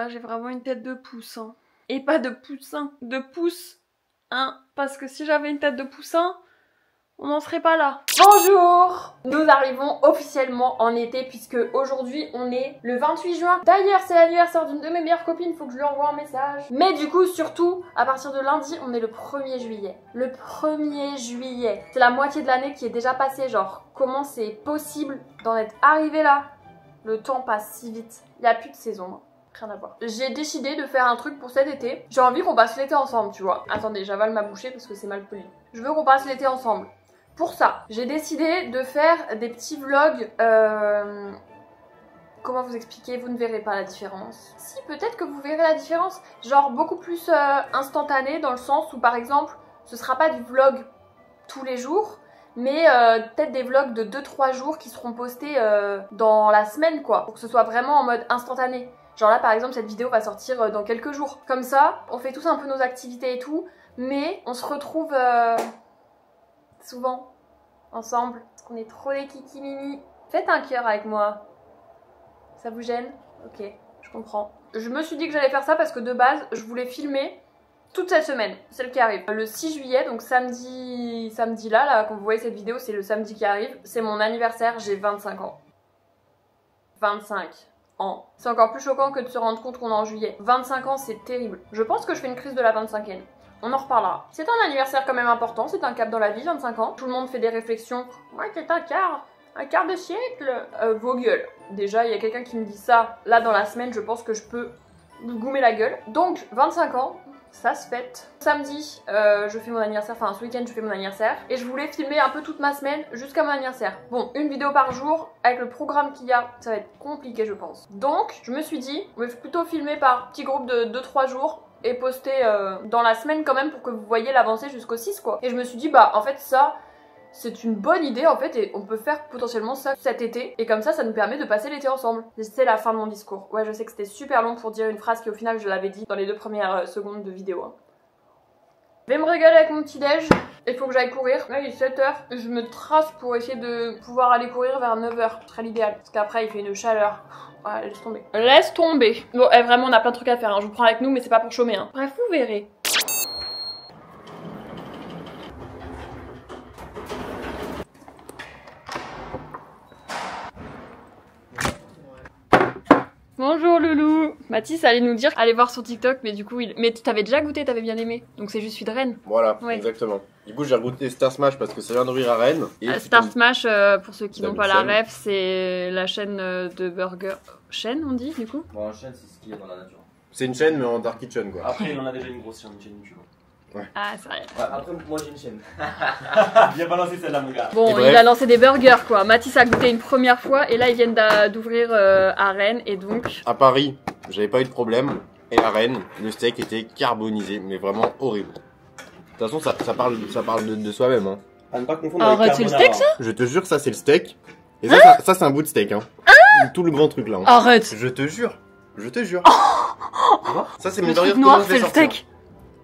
Là, j'ai vraiment une tête de pouce. Hein. Et pas de poussin, de pouce. Hein. Parce que si j'avais une tête de poussin, on n'en serait pas là. Bonjour! Nous arrivons officiellement en été puisque aujourd'hui on est le 28 juin. D'ailleurs c'est l'anniversaire d'une de mes meilleures copines, faut que je lui envoie un message. Mais du coup surtout, à partir de lundi, on est le 1er juillet. Le 1er juillet. C'est la moitié de l'année qui est déjà passée, genre comment c'est possible d'en être arrivé là? Le temps passe si vite. Il n'y a plus de saison. Rien à voir. J'ai décidé de faire un truc pour cet été. J'ai envie qu'on passe l'été ensemble, tu vois. Attendez, j'avale ma bouchée parce que c'est mal poli. Je veux qu'on passe l'été ensemble. Pour ça, j'ai décidé de faire des petits vlogs. Comment vous expliquer? Vous ne verrez pas la différence. Si, peut-être que vous verrez la différence. Genre beaucoup plus instantané dans le sens où par exemple, ce sera pas du vlog tous les jours. Mais peut-être des vlogs de 2-3 jours qui seront postés dans la semaine quoi. Pour que ce soit vraiment en mode instantané. Genre là par exemple cette vidéo va sortir dans quelques jours. Comme ça, on fait tous un peu nos activités et tout. Mais on se retrouve souvent ensemble. Parce qu'on est trop des kiki-mimi. Faites un cœur avec moi. Ça vous gêne? Ok, je comprends. Je me suis dit que j'allais faire ça parce que de base, je voulais filmer toute cette semaine, celle qui arrive. Le 6 juillet, donc samedi là, quand vous voyez cette vidéo, c'est le samedi qui arrive. C'est mon anniversaire, j'ai 25 ans. 25 ans. C'est encore plus choquant que de se rendre compte qu'on est en juillet. 25 ans, c'est terrible. Je pense que je fais une crise de la 25e. On en reparlera. C'est un anniversaire quand même important, c'est un cap dans la vie, 25 ans. Tout le monde fait des réflexions. Ouais, c'est un quart de siècle. Vos gueules. Déjà, il y a quelqu'un qui me dit ça. Là, dans la semaine, je pense que je peux lui goumer la gueule. Donc, 25 ans. Ça se fête. Samedi, je fais mon anniversaire, enfin ce week-end je fais mon anniversaire. Et je voulais filmer un peu toute ma semaine jusqu'à mon anniversaire. Bon, une vidéo par jour, avec le programme qu'il y a, ça va être compliqué je pense. Donc, je me suis dit, on va plutôt filmer par petits groupes de 2-3 jours et poster dans la semaine quand même pour que vous voyez l'avancée jusqu'au 6 quoi. Et je me suis dit, bah en fait ça... c'est une bonne idée en fait et on peut faire potentiellement ça cet été et comme ça nous permet de passer l'été ensemble. C'est la fin de mon discours. Ouais je sais que c'était super long pour dire une phrase qui au final je l'avais dit dans les 2 premières secondes de vidéo. Hein. Je vais me régaler avec mon petit déj, il faut que j'aille courir. Là il est 7h, je me trace pour essayer de pouvoir aller courir vers 9h, ce serait l'idéal. Parce qu'après il fait une chaleur. Ouais laisse tomber. Laisse tomber. Bon vraiment on a plein de trucs à faire, hein. Je vous prends avec nous mais c'est pas pour chômer. Hein. Bref vous verrez. Bonjour Loulou. Mathis allait nous dire allez voir sur TikTok mais du coup mais tu t'avais déjà goûté, t'avais bien aimé. Donc c'est juste celui de Rennes. Voilà, ouais. Exactement. Du coup j'ai goûté Star Smash parce que ça vient d'ouvrir à Rennes. Et Star Smash pour ceux qui n'ont pas la ref, c'est la chaîne de burger. Chaîne on dit du coup? Bon la chaîne c'est ce qu'il y a dans la nature. C'est une chaîne mais en dark kitchen quoi. Après il en a déjà une grosse chaîne YouTube. Ouais. Ah c'est vrai. Ouais, après moi j'ai une chaîne. Viens balancer celle-là mon gars. Bon il a lancé des burgers quoi. Mathis a goûté une première fois et là ils viennent d'ouvrir à Rennes et donc... À Paris j'avais pas eu de problème et à Rennes le steak était carbonisé mais vraiment horrible. De toute façon ça parle de soi-même hein. À ne pas confondre avec c'est le steak ça? Je te jure ça c'est le steak. Et ça c'est un bout de steak hein. Tout le grand truc là. Hein. Arrête. Je te jure. Je te jure. Ça c'est mon le burger truc noir c'est le steak.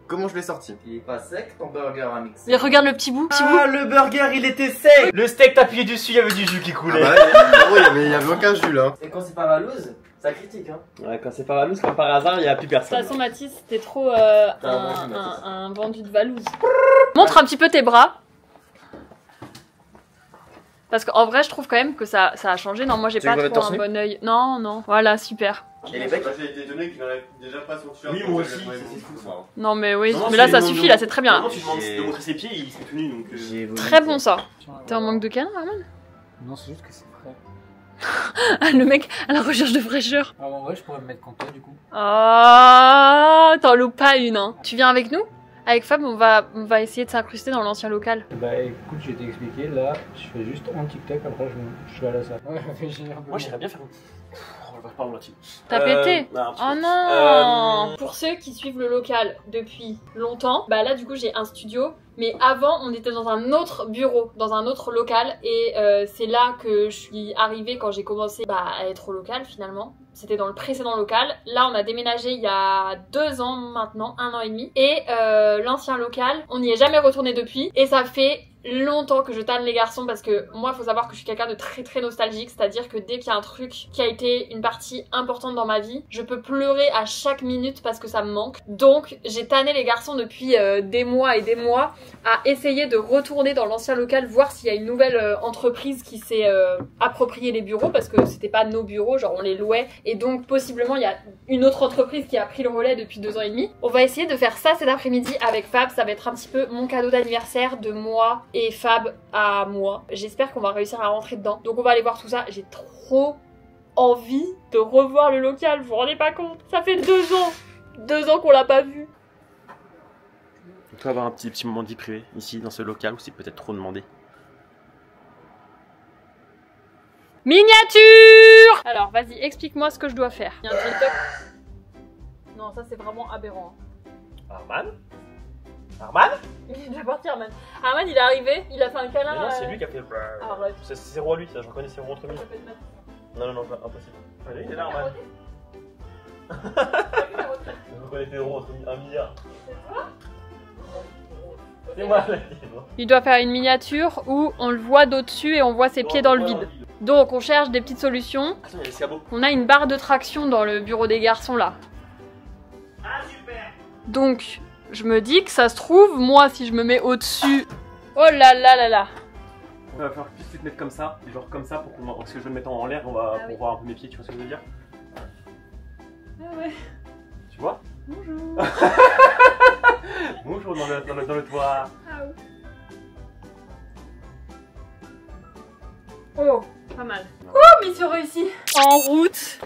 Comment je l'ai sorti? Il est pas sec ton burger à mixer. Mais regarde le petit bout. Ah le burger il était sec. Le steak t'as appuyé dessus, il y avait du jus qui coulait. Ah bah, il y avait aucun jus là. Et quand c'est pas Valouz, ça critique hein. Ouais quand c'est pas Valouz, comme par hasard il y a plus personne. De toute façon Mathis t'es trop un vendu de Valouz. Montre un petit peu tes bras. Parce qu'en vrai je trouve quand même que ça a changé. Non moi j'ai pas trop un bon oeil. Non non. Voilà super. Et les mecs, j'ai été étonné qu'il n'enlève déjà pas son t-shirt. Oui, moi aussi, c'est fou ça. Non, mais oui, mais là ça suffit, là c'est très bien. Non, tu demandes de montrer ses pieds, ils sont tenus donc. Très bon ça. T'es en manque de canne, Arman? Non, c'est juste que c'est frais. Ah, le mec à la recherche de fraîcheur. Ah, en vrai, je pourrais me mettre contre toi du coup. Ah, t'en loupes pas une, hein. Tu viens avec nous? Avec Fab, on va essayer de s'incruster dans l'ancien local. Bah écoute, je vais t'expliquer. Là, je fais juste un TikTok, après je vais à la salle. Ouais, moi j'irais bien faire Pardon là-dessus. T'as pété? Non, oh non. Pour ceux qui suivent le local depuis longtemps, bah là du coup j'ai un studio. Mais avant on était dans un autre bureau, dans un autre local. Et c'est là que je suis arrivée quand j'ai commencé à être au local finalement. C'était dans le précédent local. Là on a déménagé il y a 2 ans maintenant, 1 an et demi. Et l'ancien local, on n'y est jamais retourné depuis. Et ça fait longtemps que je tanne les garçons parce que moi, faut savoir que je suis quelqu'un de très nostalgique, c'est-à-dire que dès qu'il y a un truc qui a été une partie importante dans ma vie, je peux pleurer à chaque minute parce que ça me manque. Donc, j'ai tanné les garçons depuis des mois et des mois à essayer de retourner dans l'ancien local, voir s'il y a une nouvelle entreprise qui s'est approprié les bureaux parce que c'était pas nos bureaux, genre on les louait et donc possiblement il y a une autre entreprise qui a pris le relais depuis 2 ans et demi. On va essayer de faire ça cet après-midi avec Fab, ça va être un petit peu mon cadeau d'anniversaire de moi et Fab à moi. J'espère qu'on va réussir à rentrer dedans. Donc on va aller voir tout ça, j'ai trop envie de revoir le local, vous vous rendez pas compte? Ça fait 2 ans qu'on l'a pas vu. On peut avoir un petit moment de vie privée ici dans ce local ou c'est peut-être trop demandé. Miniature! Alors vas-y, explique-moi ce que je dois faire. Il y a un TikTok. Non, ça c'est vraiment aberrant. Arman? Arman? Il est déjà parti, Arman. Arman, il est arrivé, il a fait un câlin. Mais non, c'est lui qui a fait. Arrête. C'est roi lui, ça, je reconnais ses rois entre mille. Non, impossible. Allez, il est là, Arman. Je reconnais tes rois entre 1 milliard. C'est toi? C'est moi, là. Il doit faire une miniature où on le voit d'au-dessus et on voit ses pieds dans le vide. Donc on cherche des petites solutions. Attends, il y a l'escabeau. On a une barre de traction dans le bureau des garçons là. Ah, super! Donc je me dis que ça se trouve, moi si je me mets au-dessus... Oh là là là là! Il va falloir que tu te mettes comme ça, genre comme ça, parce que je vais me mettre en l'air, on va pour voir un peu mes pieds, tu vois ce que je veux dire? Ah ouais. Tu vois? Bonjour. Bonjour dans le toit. Ah oui. Oh, pas mal. Oh, mission réussie. En route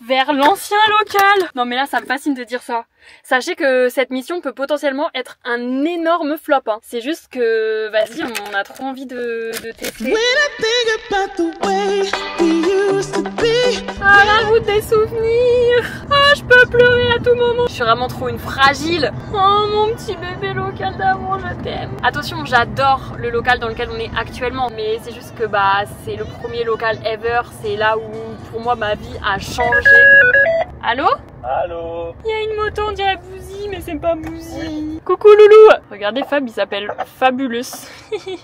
vers l'ancien local. Non mais là, ça me fascine de dire ça. Sachez que cette mission peut potentiellement être un énorme flop. Hein. C'est juste que, vas-y, on a trop envie de tester. Ah, la route des souvenirs. Ah, je peux pleurer à tout moment. Je suis vraiment trop une fragile. Oh, mon petit bébé local d'amour, je t'aime. Attention, j'adore le local dans lequel on est actuellement. Mais c'est juste que, bah, c'est le premier local ever. C'est là où, pour moi, ma vie a changé. Allô? Allô? Il y a une moto, on dirait Bouzy, mais c'est pas Bouzy. Oui. Coucou Loulou! Regardez Fab, il s'appelle Fabulous.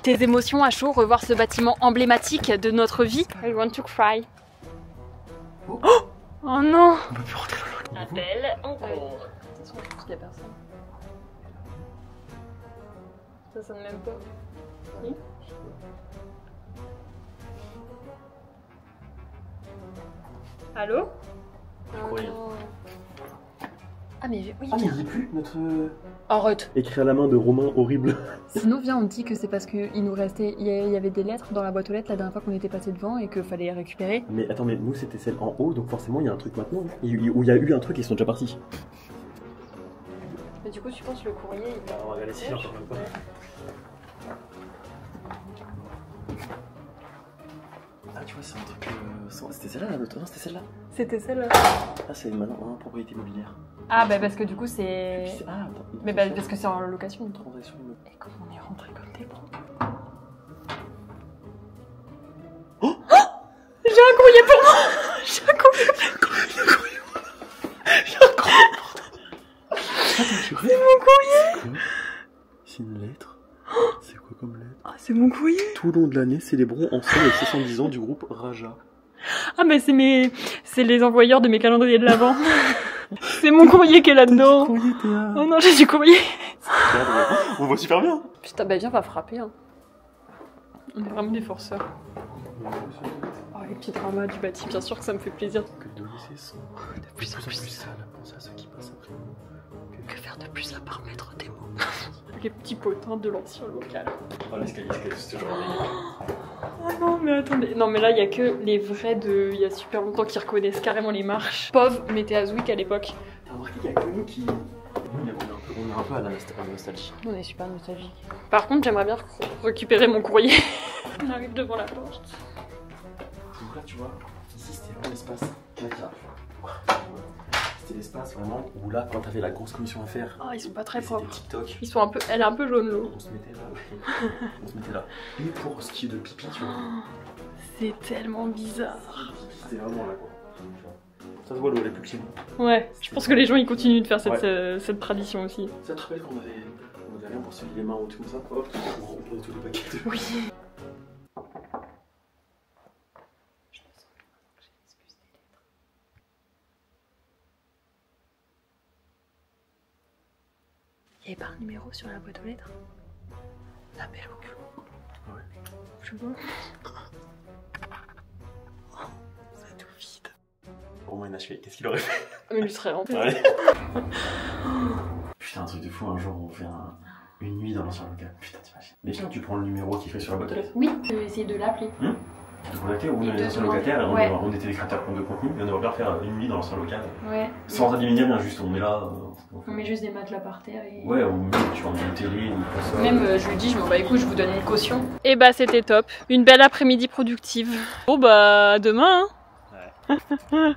Tes émotions à chaud, revoir ce bâtiment emblématique de notre vie. I want to cry. Oh, oh non! On peut plus rentrer dans le Appel en cours. Attention, je pense qu'il y a personne. Ça sonne même pas. Oui. Allô? Courrier. Ah mais oui. Ah mais il n'y a plus notre... Arrête. Écrit à la main de Romain horrible. Sinon viens, on me dit que c'est parce qu'il nous restait, il y avait des lettres dans la boîte aux lettres la dernière fois qu'on était passé devant et qu'il fallait les récupérer. Mais attends, mais nous c'était celle en haut, donc forcément il y a un truc maintenant. Où il y a eu un truc et ils sont déjà partis. Mais du coup tu penses le courrier il va... On va regarder si j'ai encore même pas. Ah tu vois c'est un truc... C'était celle-là la note? Non c'était celle-là. C'était celle-là. Ah c'est maintenant propriété immobilière. Ah bah parce que du coup c'est... Ah attends. Mais bah parce que c'est en location. Transaction immobilière. Et comment on est rentré comme des bons? Oh, j'ai un courrier pour moi. J'ai un courrier. C'est mon courrier. C'est une lettre. C'est quoi comme lettre? Ah c'est mon courrier. Tout au long de l'année, célébrons ensemble les 70 ans du groupe Raja. Ah mais c'est les envoyeurs de mes calendriers de l'Avent. C'est mon courrier qui est là-dedans. Oh non, j'ai du courrier. On voit super bien. Putain, bah viens, va frapper. Hein. On est vraiment des forceurs. Oh, les petits dramas du bâti, bien sûr que ça me fait plaisir. Que donner ses sons. De plus en plus sale. Pensez à ceux qui passent après nous. Que faire de plus à part mettre des mots? Les petits potins de l'ancien local. Oh, l'escalier, c'est toujours Oh non, mais attendez. Non, mais là, il y a que les vrais de il y a super longtemps qui reconnaissent carrément les marches. Pauvre, mais t'es à Zwick à l'époque. T'as remarqué qu'il y a que nous qui... On est un peu à la nostalgie. On est super nostalgique. Par contre, j'aimerais bien récupérer mon courrier. On arrive devant la porte. Donc là, tu vois, ici c'était vraiment l'espace. C'était l'espace vraiment où là, quand t'avais la grosse commission à faire. Oh, ils sont pas très propres. TikTok. Ils sont un peu. Elle est un peu jaune l'eau. On se mettait là. On se mettait là. Et pour ce qui est de pipi, tu vois. C'est tellement bizarre. C'était vraiment là quoi. Ça se voit l'eau, elle est plus clean. Ouais, je pense que les gens ils continuent de faire cette tradition aussi. Ça te rappelle qu'on avait derrière pour se les mains ou tout comme ça. Hop, on pose tous les paquets. Oui. Il n'y avait pas un numéro sur la boîte aux lettres? L'appel au cul. Ouais. Je sais pas. C'est tout vide. Romain inachevé, qu'est-ce qu'il aurait fait? Mais lui serait rentré. Ouais. Putain, un truc de fou, un jour on fait une nuit dans l'ancien local. Putain, t'imagines. Déjà, tu prends le numéro qui fait sur la boîte aux lettres. Oui, je vais essayer de l'appeler. Tu te contacter, on est les anciens locataires, et on était des créateurs de contenu, et on aimerait bien faire une nuit dans l'ancien local. Ouais. Sans éliminer rien, juste on est là. On met juste des matelas par terre et... Ouais, ou même tu vends une télé, une console. Même je lui dis, je m'en bats les couilles, je vous donne une caution. Et bah c'était top. Une belle après-midi productive. Bon bah demain hein. Ouais.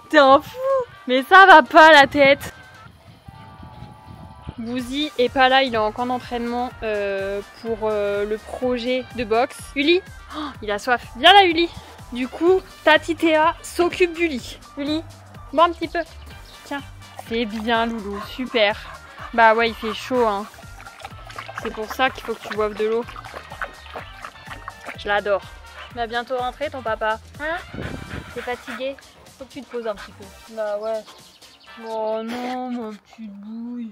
T'es un fou. Mais ça va pas la tête. Bouzy est pas là, il est en camp d'entraînement pour le projet de boxe. Uli, oh, il a soif. Viens là Uli. Du coup, Tati Théa s'occupe du lit. Uli, bois un petit peu. Tiens. C'est bien Loulou, super. Bah ouais, il fait chaud hein. C'est pour ça qu'il faut que tu boives de l'eau. Je l'adore. Il va bientôt rentrer ton papa. Hein? T'es fatigué? Faut que tu te poses un petit peu. Bah ouais. Oh non, ma petite bouille.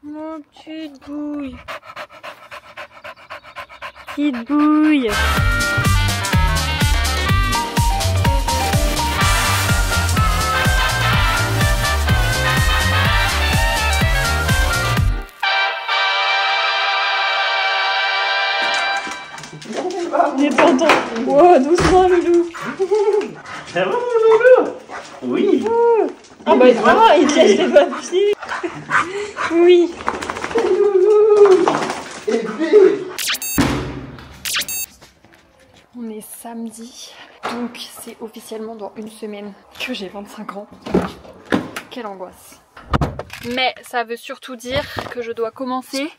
Ma petite bouille. Petite bouille. Détends-toi. Oh, doucement, Loulou. Ça va, mon Loulou? Oui. Ah bah, il te laisse les papiers. Oui. Loulou. On est samedi, donc c'est officiellement dans une semaine que j'ai 25 ans. Quelle angoisse. Mais ça veut surtout dire que je dois commencer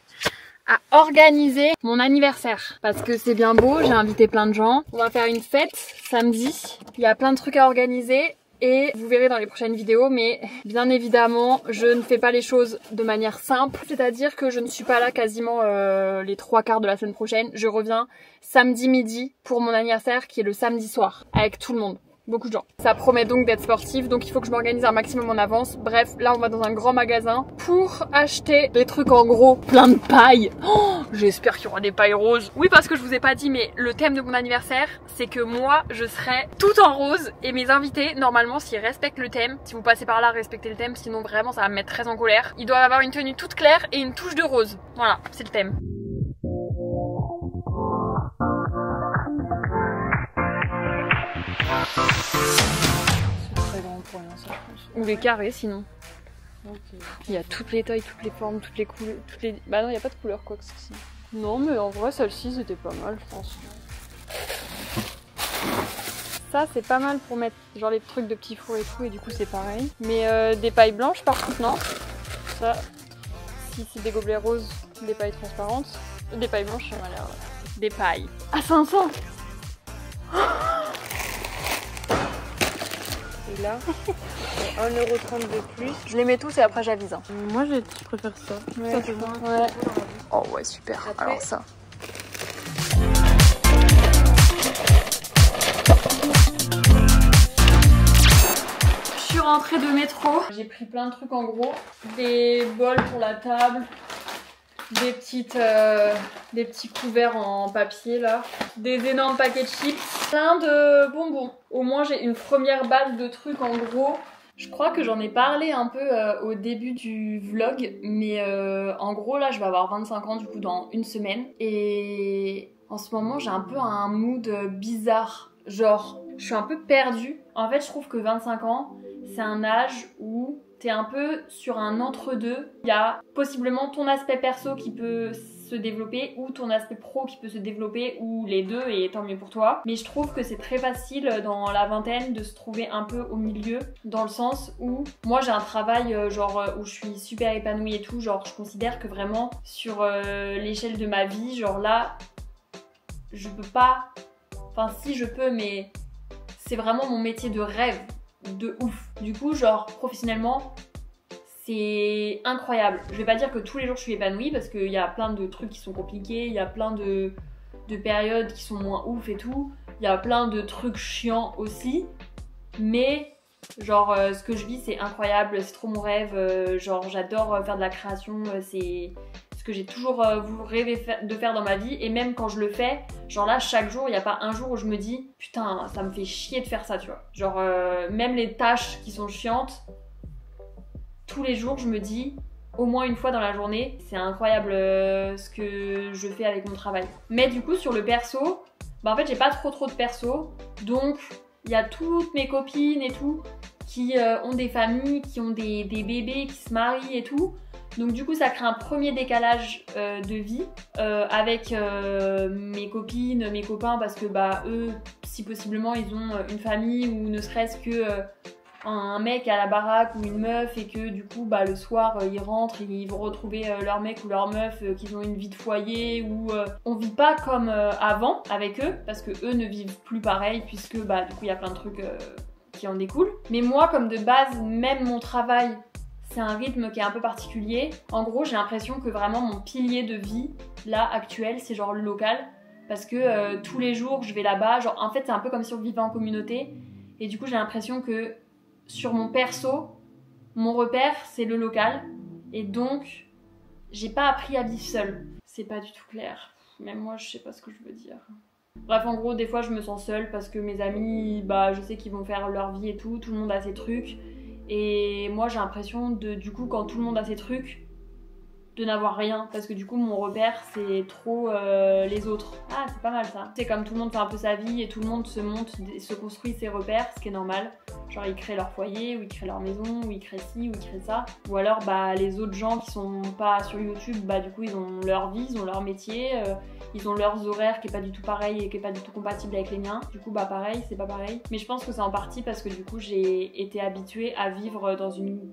à organiser mon anniversaire. Parce que c'est bien beau, j'ai invité plein de gens. On va faire une fête samedi. Il y a plein de trucs à organiser. Et vous verrez dans les prochaines vidéos, mais bien évidemment, je ne fais pas les choses de manière simple. C'est-à-dire que je ne suis pas là quasiment les 3/4 de la semaine prochaine. Je reviens samedi midi pour mon anniversaire qui est le samedi soir, avec tout le monde. Beaucoup de gens. Ça promet donc d'être sportif, donc il faut que je m'organise un maximum en avance. Bref, là on va dans un grand magasin pour acheter des trucs en gros, plein de pailles. Oh, j'espère qu'il y aura des pailles roses. Oui, parce que je vous ai pas dit, mais le thème de mon anniversaire, c'est que moi, je serai tout en rose. Et mes invités, normalement, s'ils respectent le thème, si vous passez par là, respectez le thème, sinon vraiment ça va me mettre très en colère. Ils doivent avoir une tenue toute claire et une touche de rose. Voilà, c'est le thème. C'est très grand pour rien, ça, je pense. Ou les carrés, sinon. Okay. Il y a toutes les tailles, toutes les formes, toutes les couleurs, toutes les... Bah non, il n'y a pas de couleur quoi que ceci. Non, mais en vrai, celle-ci, c'était pas mal, je pense. Ça, c'est pas mal pour mettre genre les trucs de petits fours et tout, et du coup, c'est pareil. Mais des pailles blanches, par contre, non. Ça, si c'est des gobelets roses, des pailles transparentes. Des pailles blanches, ça m'a l'air... Des pailles. À 500. Et là, 1,30 € de plus. Je les mets tous et après j'avise. Hein. Moi je préfère ça. Ouais. Ça fait moins. Ouais. Oh ouais, super. Après... Alors ça. Je suis rentrée de métro. J'ai pris plein de trucs en gros. Des bols pour la table. Des petits couverts en papier là, des énormes paquets de chips, plein de bonbons. Au moins j'ai une première base de trucs en gros. Je crois que j'en ai parlé un peu au début du vlog, mais en gros là je vais avoir 25 ans du coup dans une semaine. Et en ce moment j'ai un peu un mood bizarre, genre je suis un peu perdue. En fait je trouve que 25 ans c'est un âge où t'es un peu sur un entre-deux. Il y a possiblement ton aspect perso qui peut se développer ou ton aspect pro qui peut se développer ou les deux et tant mieux pour toi. Mais je trouve que c'est très facile dans la vingtaine de se trouver un peu au milieu dans le sens où moi j'ai un travail genre où je suis super épanouie et tout. Genre je considère que vraiment sur l'échelle de ma vie, genre là je peux pas, enfin si je peux, mais c'est vraiment mon métier de rêve, de ouf. Du coup, genre professionnellement, c'est incroyable. Je vais pas dire que tous les jours je suis épanouie parce qu'il y a plein de trucs qui sont compliqués, il y a plein de périodes qui sont moins ouf et tout, il y a plein de trucs chiants aussi, mais genre ce que je vis c'est incroyable, c'est trop mon rêve, genre j'adore faire de la création, c'est ce que j'ai toujours voulu rêver de faire dans ma vie, et même quand je le fais, genre là chaque jour, il n'y a pas un jour où je me dis putain ça me fait chier de faire ça, tu vois. Genre même les tâches qui sont chiantes, tous les jours je me dis au moins une fois dans la journée, c'est incroyable ce que je fais avec mon travail. Mais du coup sur le perso, bah en fait j'ai pas trop de perso, donc il y a toutes mes copines et tout qui ont des familles, qui ont des bébés, qui se marient et tout. Donc du coup ça crée un premier décalage de vie avec mes copines, mes copains, parce que bah eux, si possiblement ils ont une famille ou ne serait-ce que un mec à la baraque ou une meuf, et que du coup bah le soir ils rentrent, ils vont retrouver leur mec ou leur meuf, qu'ils ont une vie de foyer, ou on vit pas comme avant avec eux, parce que eux ne vivent plus pareil, puisque bah du coup il y a plein de trucs qui en découlent. Mais moi comme de base, même mon travail c'est un rythme qui est un peu particulier. En gros j'ai l'impression que vraiment mon pilier de vie là actuel c'est genre le local, parce que tous les jours je vais là-bas, genre en fait c'est un peu comme si on vivait en communauté, et du coup j'ai l'impression que sur mon perso, mon repère c'est le local, et donc j'ai pas appris à vivre seule. C'est pas du tout clair, même moi je sais pas ce que je veux dire. Bref, en gros des fois je me sens seule parce que mes amis, bah je sais qu'ils vont faire leur vie et tout le monde a ses trucs, et moi j'ai l'impression de, du coup quand tout le monde a ses trucs, de n'avoir rien, parce que du coup mon repère c'est trop les autres. Ah c'est pas mal ça. C'est comme tout le monde fait un peu sa vie et tout le monde se construit ses repères, ce qui est normal. Genre ils créent leur foyer, ou ils créent leur maison, ou ils créent ci, ou ils créent ça. Ou alors bah les autres gens qui sont pas sur YouTube, bah du coup ils ont leur vie, ils ont leur métier, ils ont leurs horaires qui est pas du tout pareil et qui est pas du tout compatible avec les miens. Du coup bah pareil, c'est pas pareil. Mais je pense que c'est en partie parce que du coup j'ai été habituée à vivre dans une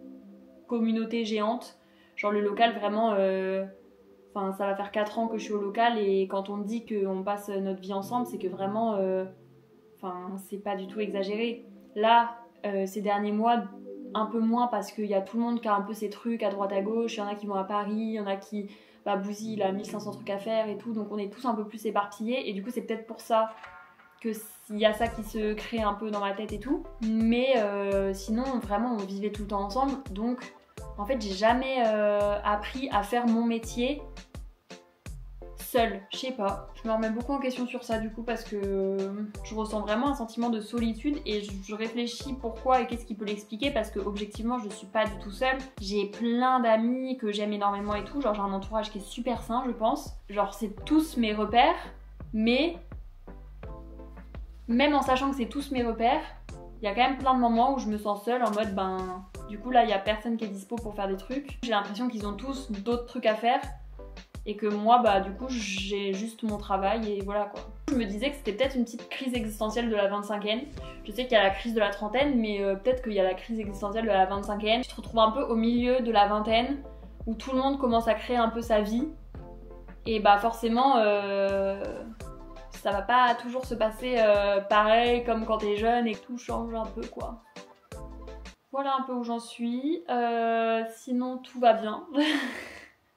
communauté géante. Genre le local vraiment, enfin ça va faire 4 ans que je suis au local, et quand on dit qu'on passe notre vie ensemble, c'est que vraiment, enfin c'est pas du tout exagéré. Là, ces derniers mois, un peu moins, parce qu'il y a tout le monde qui a un peu ses trucs à droite à gauche, il y en a qui vont à Paris, il y en a qui, bah Bouzy il a 1500 trucs à faire et tout, donc on est tous un peu plus éparpillés, et du coup c'est peut-être pour ça que s'il y a ça qui se crée un peu dans ma tête et tout. Mais sinon vraiment on vivait tout le temps ensemble, donc en fait j'ai jamais appris à faire mon métier seule. Je sais pas, je me remets beaucoup en question sur ça du coup, parce que je ressens vraiment un sentiment de solitude, et je réfléchis pourquoi et qu'est-ce qui peut l'expliquer, parce que objectivement je suis pas du tout seule. J'ai plein d'amis que j'aime énormément et tout, genre j'ai un entourage qui est super sain je pense. Genre c'est tous mes repères, mais même en sachant que c'est tous mes repères, il y a quand même plein de moments où je me sens seule, en mode ben du coup là il y a personne qui est dispo pour faire des trucs. J'ai l'impression qu'ils ont tous d'autres trucs à faire, et que moi bah du coup j'ai juste mon travail et voilà quoi. Je me disais que c'était peut-être une petite crise existentielle de la 25e. Je sais qu'il y a la crise de la trentaine, mais peut-être qu'il y a la crise existentielle de la 25e. Tu te retrouves un peu au milieu de la vingtaine, où tout le monde commence à créer un peu sa vie, et bah forcément ça va pas toujours se passer pareil comme quand t'es jeune, et que tout change un peu quoi. Voilà un peu où j'en suis, sinon tout va bien.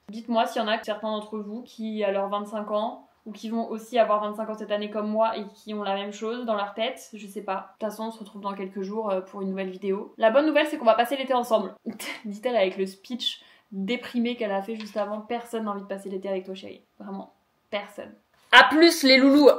Dites-moi s'il y en a certains d'entre vous qui, à leurs 25 ans, ou qui vont aussi avoir 25 ans cette année comme moi, et qui ont la même chose dans leur tête, je sais pas. De toute façon, on se retrouve dans quelques jours pour une nouvelle vidéo. La bonne nouvelle, c'est qu'on va passer l'été ensemble. Dit-elle avec le speech déprimé qu'elle a fait juste avant. Personne n'a envie de passer l'été avec toi, chérie. Vraiment, personne. A plus les loulous!